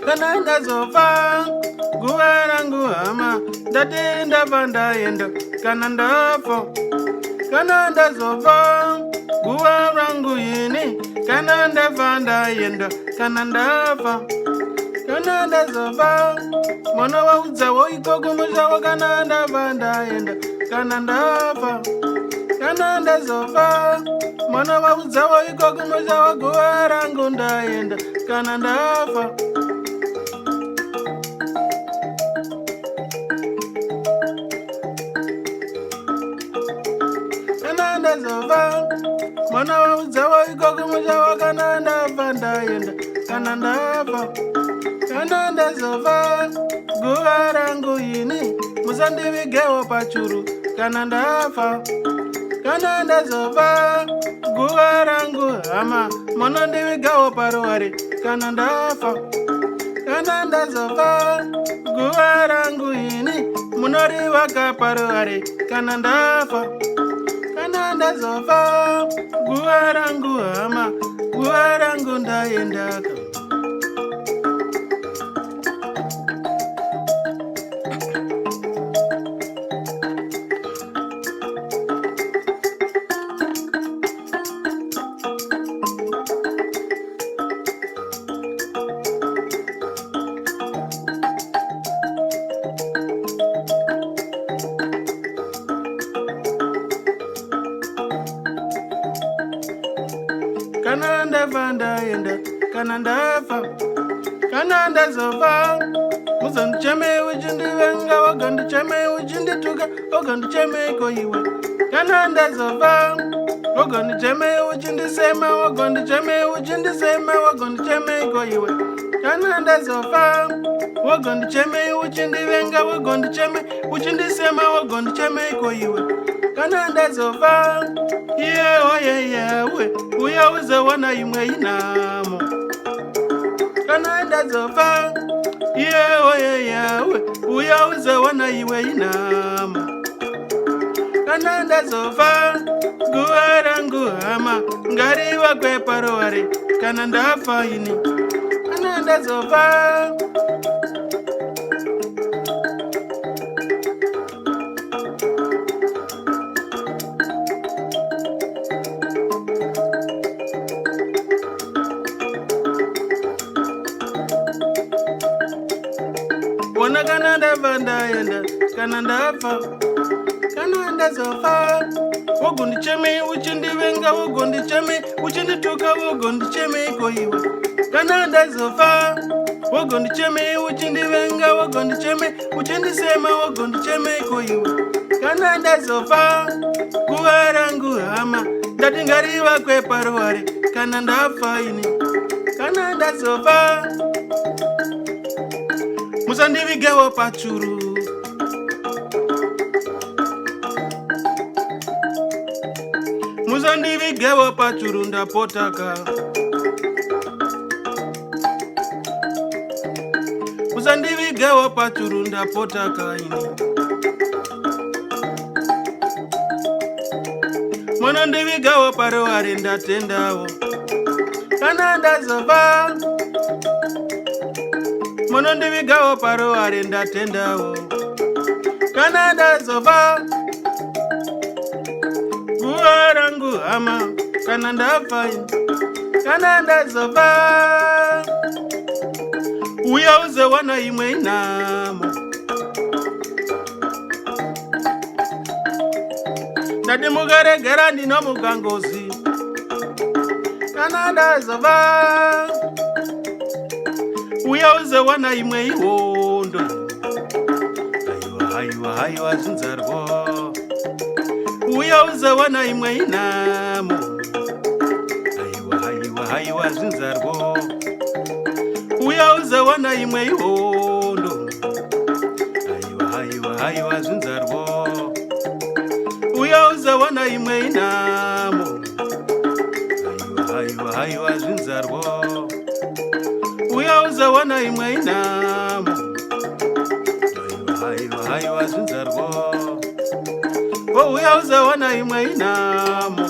kana ndazofa guva rangu hama ndati ndabva ndaenda kana ndafa kana ndazofa guva rangu ini kana ndabva ndaenda kana ndafa kana ndazofa mwana waudzawo ikoko mushawo kana ndabva ndaenda kana ndafa kana ndazofa mwana waudzawo ikoko mushawo guva rangu ndaenda kana ndafa kana ndazofa mwana waudzawo ikoko mushawo kana ndabva ndaenda kana ndafa kana ndazofa guva rangu ini musandivigewo pachuru kana ndafa kana ndazofa guva rangu hama munondivigawo paruware kana ndafa kana ndazofa guva rangu ini munorivaka paruware kana ndafa kana ndazofa guva rangu hama guva rangu ndaendaka kana ndabva ndaenda kana ndafa kana ndazofa muzondicheme uchindivenga wagandicheme uchindituka wagandichemeko iwe kana ndazofa wagandicheme uchindisema wagandicheme uchindisema wagandichemeko iwe kana ndazofa wagandicheme uchindivenga wagandicheme uchindisema wagandichemeko iwe kana ndazofa yewe uyauze wana imwe inamo kana ndazofa yewe uyauze wana iwe inamo kana ndazofa guva rangu hama ngariva kweparuware kana ndafa ini kana ndazofa wana kana ndabva ndaenda kana ndafa kana ndazofa wogondicheme uchindivenga wogondicheme uchindituka wogondichemeko iwe kana ndazofa wogondicheme uchindivenga wogondicheme uchindisema wogondichemeko iwe kana ndazofa guva rangu hama ndati ngariva kweparuware kana ndafa ini kana ndazofa musandivigewo pachuru musandivigewo pachuru ndapotaka musandivigewo pachuru ndapotaka ini munondivigawo paruware ndatendawo kana ndazofa munondivigawo paruware ndatendawo kana ndazofa guva rangu hama kana ndafa kana ndazofa uyauze wana imwe inamo ndati mugaregera ndino mukangozi kana ndazofa uyauze wana imwe iwondo haiwa zvinzarwo uyauze wana imwe inamo haiwa zvinzarwo uyauze wana imwe iwondo haiwa zvinzarwo uyauze wana imwe inamo haiwa zvinzarwo uyauze wana imwe inamo haiwa zvinzarwo uyauze wana imwe inamo